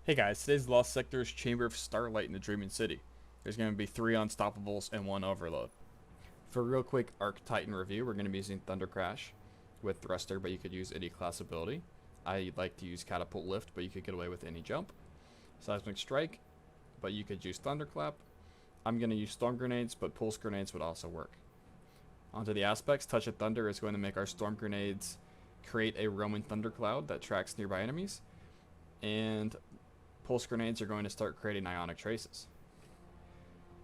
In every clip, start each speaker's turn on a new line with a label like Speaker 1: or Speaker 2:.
Speaker 1: Hey guys, today's Lost Sector is Chamber of Starlight in the Dreaming City. There's going to be 3 Unstoppables and 1 Overload. For a real quick Arc Titan review, we're going to be using Thunder Crash with Thruster, but you could use any class ability. I like to use Catapult Lift, but you could get away with any jump. Seismic Strike, but you could use Thunderclap. I'm going to use Storm Grenades, but Pulse Grenades would also work. Onto the aspects, Touch of Thunder is going to make our Storm Grenades create a roaming thundercloud that tracks nearby enemies. And Pulse Grenades are going to start creating ionic traces.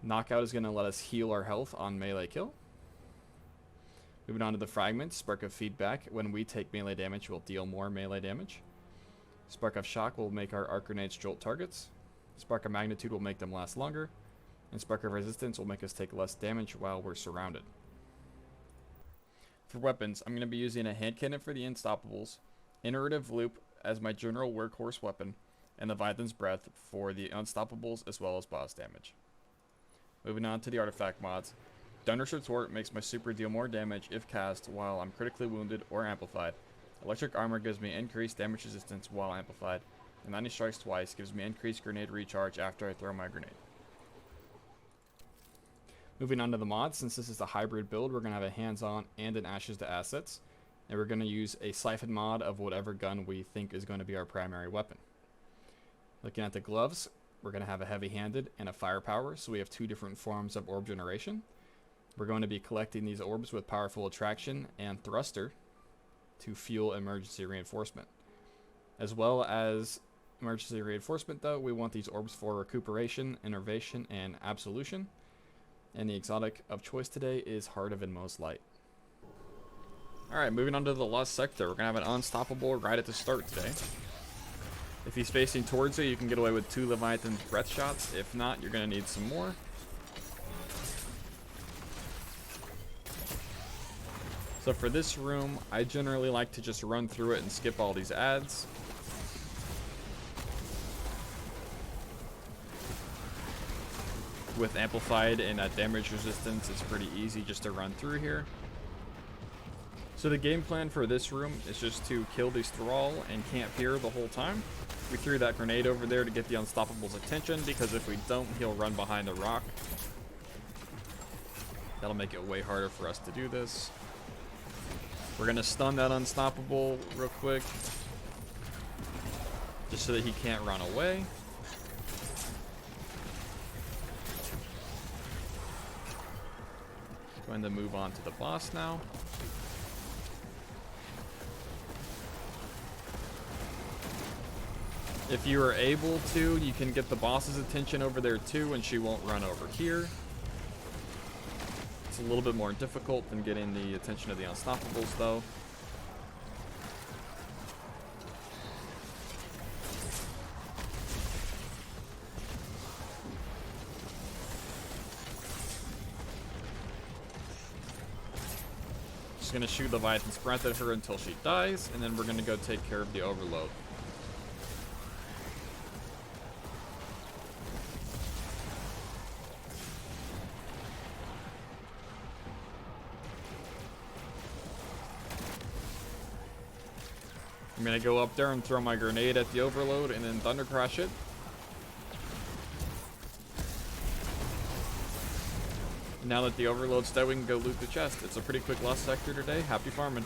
Speaker 1: Knockout is going to let us heal our health on melee kill. Moving on to the Fragments, Spark of Feedback. When we take melee damage, we'll deal more melee damage. Spark of Shock will make our Arc Grenades jolt targets. Spark of Magnitude will make them last longer. And Spark of Resistance will make us take less damage while we're surrounded. For weapons, I'm going to be using a hand cannon for the Unstoppables, Iterative Loop as my general workhorse weapon, and the Vithan's Breath for the Unstoppables as well as boss damage. Moving on to the artifact mods. Thunderous Retort makes my super deal more damage if cast while I'm critically wounded or amplified. Electric Armor gives me increased damage resistance while amplified. And 90 Strikes Twice gives me increased grenade recharge after I throw my grenade. Moving on to the mods, since this is a hybrid build, we're going to have a hands-on and an Ashes to Assets. And we're going to use a Siphon mod of whatever gun we think is going to be our primary weapon. Looking at the gloves, we're going to have a heavy-handed and a firepower, so we have 2 different forms of orb generation. We're going to be collecting these orbs with powerful attraction and thruster to fuel emergency reinforcement. As well as emergency reinforcement though, we want these orbs for recuperation, innervation, and absolution. And the exotic of choice today is Heart of Inmost Light. Alright, moving on to the Lost Sector. We're going to have an Unstoppable right at the start today. If he's facing towards you, you can get away with 2 Leviathan breath shots. If not, you're going to need some more. So for this room, I generally like to just run through it and skip all these ads. With Amplified and damage resistance, it's pretty easy just to run through here. So the game plan for this room is just to kill these Thrall and camp here the whole time. We threw that grenade over there to get the Unstoppable's attention, because if we don't, he'll run behind the rock. That'll make it way harder for us to do this. We're going to stun that Unstoppable real quick, just so that he can't run away. Going to move on to the boss now. If you are able to, you can get the boss's attention over there too, and she won't run over here. It's a little bit more difficult than getting the attention of the Unstoppables though. Just gonna shoot Leviathan's Breath at her until she dies, and then we're gonna go take care of the Overload. I'm gonna go up there and throw my grenade at the Overload and then Thunder Crash it. Now that the Overload's dead, we can go loot the chest. It's a pretty quick Lost Sector today. Happy farming.